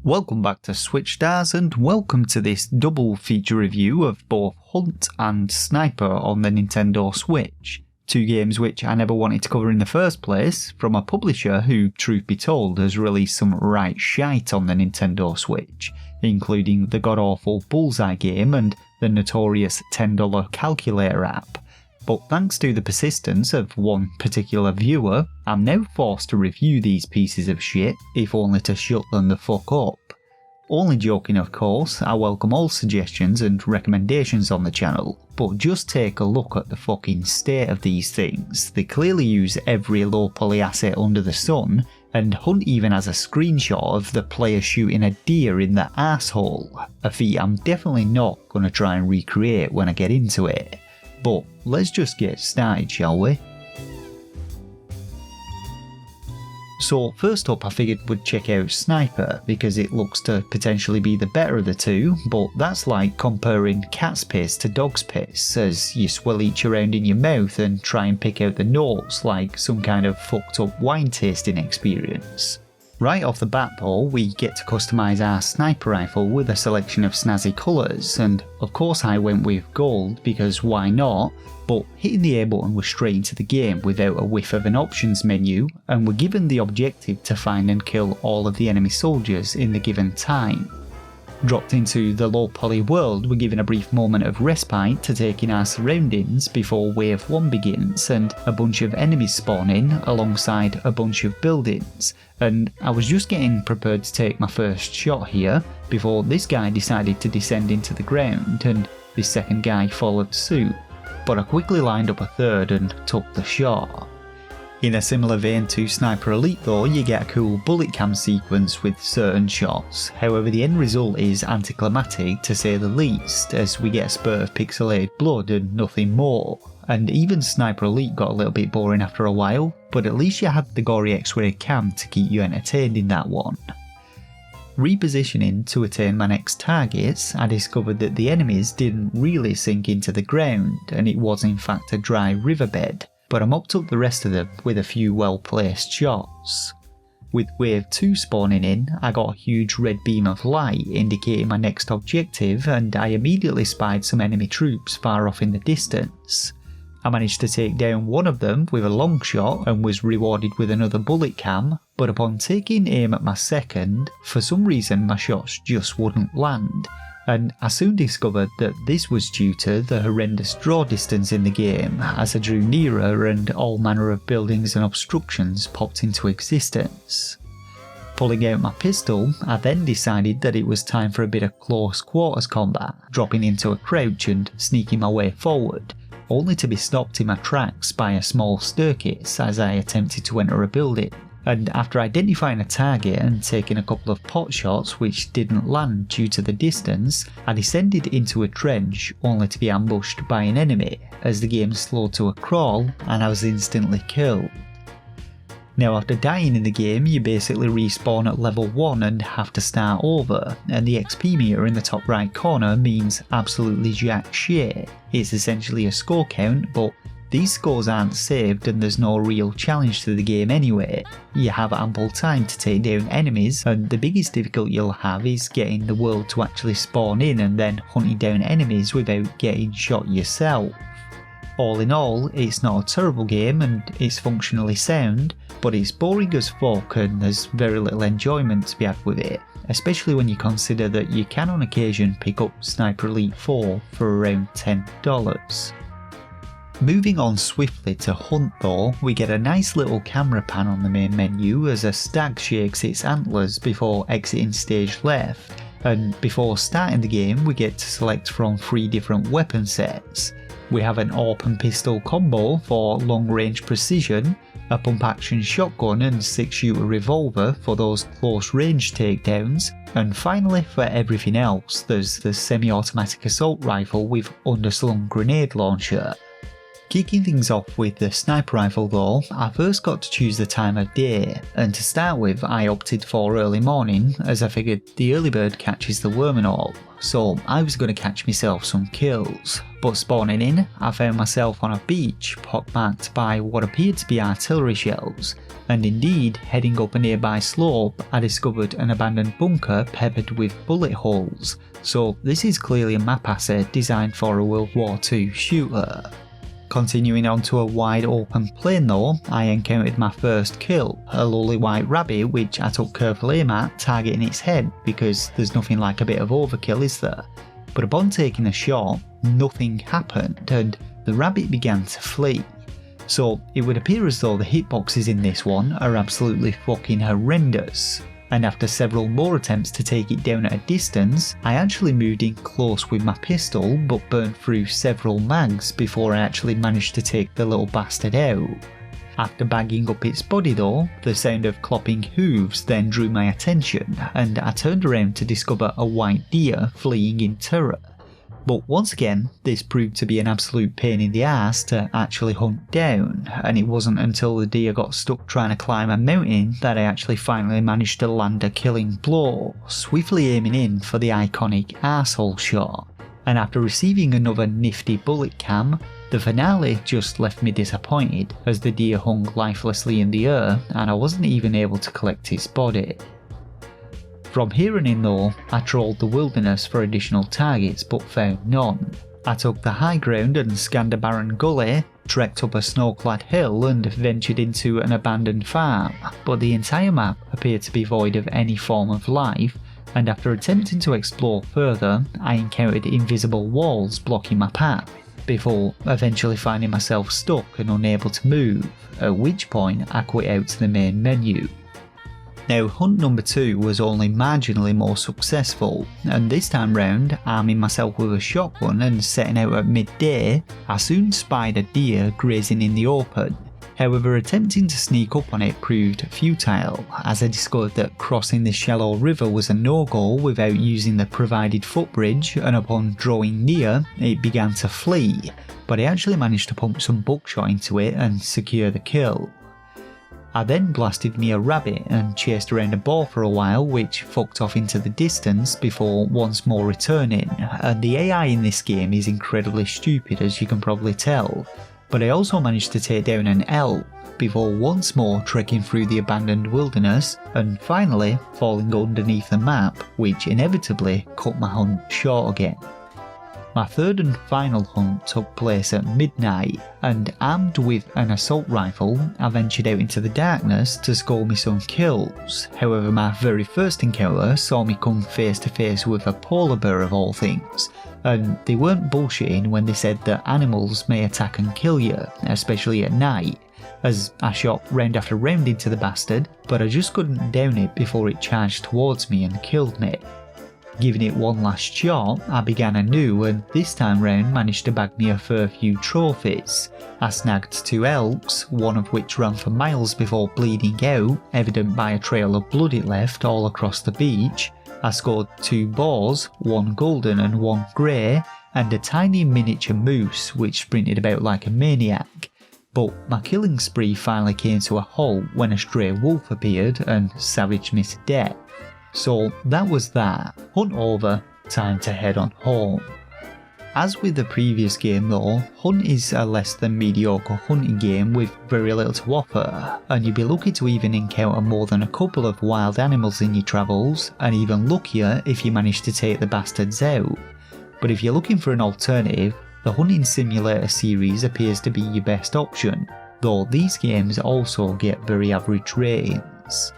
Welcome back to SwitchStars and welcome to this double feature review of both Hunt and Sniper on the Nintendo Switch. Two games which I never wanted to cover in the first place, from a publisher who, truth be told, has released some right shite on the Nintendo Switch, including the god-awful Bullseye game and the notorious $10 calculator app. But thanks to the persistence of one particular viewer, I'm now forced to review these pieces of shit, if only to shut them the fuck up. Only joking of course, I welcome all suggestions and recommendations on the channel, but just take a look at the fucking state of these things. They clearly use every low poly asset under the sun, and Hunt even has a screenshot of the player shooting a deer in the arsehole, a feat I'm definitely not going to try and recreate when I get into it. But let's just get started, shall we? So first up I figured we'd check out Sniper because it looks to potentially be the better of the two, but that's like comparing cat's piss to dog's piss as you swirl each around in your mouth and try and pick out the notes like some kind of fucked up wine tasting experience. Right off the bat though, we get to customise our sniper rifle with a selection of snazzy colours, and of course I went with gold because why not, but hitting the A button was straight into the game without a whiff of an options menu, and we're given the objective to find and kill all of the enemy soldiers in the given time. Dropped into the low poly world, we're given a brief moment of respite to take in our surroundings before wave 1 begins and a bunch of enemies spawn in alongside a bunch of buildings, and I was just getting prepared to take my first shot here before this guy decided to descend into the ground and this second guy followed suit, but I quickly lined up a third and took the shot. In a similar vein to Sniper Elite though, you get a cool bullet cam sequence with certain shots, however the end result is anticlimactic to say the least, as we get a spurt of pixelated blood and nothing more. And even Sniper Elite got a little bit boring after a while, but at least you had the gory X-ray cam to keep you entertained in that one. Repositioning to attain my next targets, I discovered that the enemies didn't really sink into the ground and it was in fact a dry riverbed, but I mopped up the rest of them with a few well placed shots. With wave 2 spawning in, I got a huge red beam of light indicating my next objective and I immediately spied some enemy troops far off in the distance. I managed to take down one of them with a long shot and was rewarded with another bullet cam, but upon taking aim at my second, for some reason my shots just wouldn't land, and I soon discovered that this was due to the horrendous draw distance in the game as I drew nearer and all manner of buildings and obstructions popped into existence. Pulling out my pistol, I then decided that it was time for a bit of close quarters combat, dropping into a crouch and sneaking my way forward, only to be stopped in my tracks by a small staircase as I attempted to enter a building. And after identifying a target and taking a couple of pot shots which didn't land due to the distance, I descended into a trench only to be ambushed by an enemy as the game slowed to a crawl and I was instantly killed. Now after dying in the game you basically respawn at level 1 and have to start over, and the XP meter in the top right corner means absolutely jack shit. It's essentially a score count, but these scores aren't saved and there's no real challenge to the game anyway. You have ample time to take down enemies and the biggest difficulty you'll have is getting the world to actually spawn in and then hunting down enemies without getting shot yourself. All in all, it's not a terrible game and it's functionally sound, but it's boring as fuck and there's very little enjoyment to be had with it, especially when you consider that you can on occasion pick up Sniper Elite 4 for around $10. Moving on swiftly to Hunt though, we get a nice little camera pan on the main menu as a stag shakes its antlers before exiting stage left, and before starting the game we get to select from 3 different weapon sets. We have an AWP and pistol combo for long range precision, a pump action shotgun and 6-shooter revolver for those close range takedowns, and finally for everything else there's the semi-automatic assault rifle with underslung grenade launcher. Kicking things off with the sniper rifle though, I first got to choose the time of day, and to start with I opted for early morning as I figured the early bird catches the worm and all, so I was going to catch myself some kills. But spawning in, I found myself on a beach pockmarked by what appeared to be artillery shells, and indeed heading up a nearby slope I discovered an abandoned bunker peppered with bullet holes, so this is clearly a map asset designed for a World War II shooter. Continuing onto a wide open plain though, I encountered my first kill, a lowly white rabbit which I took careful aim at, targeting its head because there's nothing like a bit of overkill, is there? But upon taking the shot, nothing happened and the rabbit began to flee. So it would appear as though the hitboxes in this one are absolutely fucking horrendous. And after several more attempts to take it down at a distance, I actually moved in close with my pistol but burned through several mags before I actually managed to take the little bastard out. After bagging up its body though, the sound of clopping hooves then drew my attention and I turned around to discover a white deer fleeing in terror. But once again, this proved to be an absolute pain in the ass to actually hunt down, and it wasn't until the deer got stuck trying to climb a mountain that I actually finally managed to land a killing blow, swiftly aiming in for the iconic arsehole shot. And after receiving another nifty bullet cam, the finale just left me disappointed as the deer hung lifelessly in the air and I wasn't even able to collect its body. From here on in though, I trawled the wilderness for additional targets but found none. I took the high ground and scanned a barren gully, trekked up a snow-clad hill and ventured into an abandoned farm, but the entire map appeared to be void of any form of life, and after attempting to explore further, I encountered invisible walls blocking my path, before eventually finding myself stuck and unable to move, at which point I quit out to the main menu. Now hunt number 2 was only marginally more successful, and this time round, arming myself with a shotgun and setting out at midday, I soon spied a deer grazing in the open. However, attempting to sneak up on it proved futile, as I discovered that crossing this shallow river was a no-go without using the provided footbridge, and upon drawing near, it began to flee, but I actually managed to pump some buckshot into it and secure the kill. I then blasted me a rabbit and chased around a boar for a while, which fucked off into the distance before once more returning, and the AI in this game is incredibly stupid as you can probably tell, but I also managed to take down an elk before once more trekking through the abandoned wilderness and finally falling underneath the map, which inevitably cut my hunt short again. My third and final hunt took place at midnight, and armed with an assault rifle, I ventured out into the darkness to score me some kills. However, my very first encounter saw me come face to face with a polar bear of all things, and they weren't bullshitting when they said that animals may attack and kill you, especially at night, as I shot round after round into the bastard, but I just couldn't down it before it charged towards me and killed me. Giving it one last shot, I began anew and this time round managed to bag me a fair few trophies. I snagged 2 elks, one of which ran for miles before bleeding out, evident by a trail of blood it left all across the beach. I scored 2 boars, 1 golden and 1 grey, and a tiny miniature moose which sprinted about like a maniac. But my killing spree finally came to a halt when a stray wolf appeared and savaged me to death. So that was that. Hunt over, time to head on home. As with the previous game though, Hunt is a less than mediocre hunting game with very little to offer, and you'd be lucky to even encounter more than a couple of wild animals in your travels, and even luckier if you manage to take the bastards out. But if you're looking for an alternative, the Hunting Simulator series appears to be your best option, though these games also get very average ratings.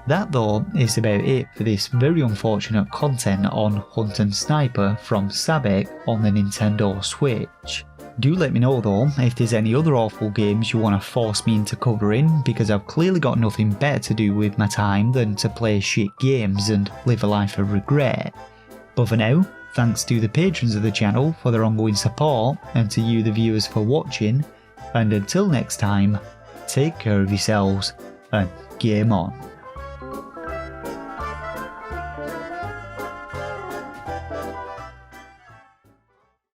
That though is about it for this very unfortunate content on Hunt and Sniper from Sabec on the Nintendo Switch. Do let me know though if there's any other awful games you want to force me into covering, because I've clearly got nothing better to do with my time than to play shit games and live a life of regret. But for now, thanks to the patrons of the channel for their ongoing support, and to you the viewers for watching, and until next time, take care of yourselves and game on.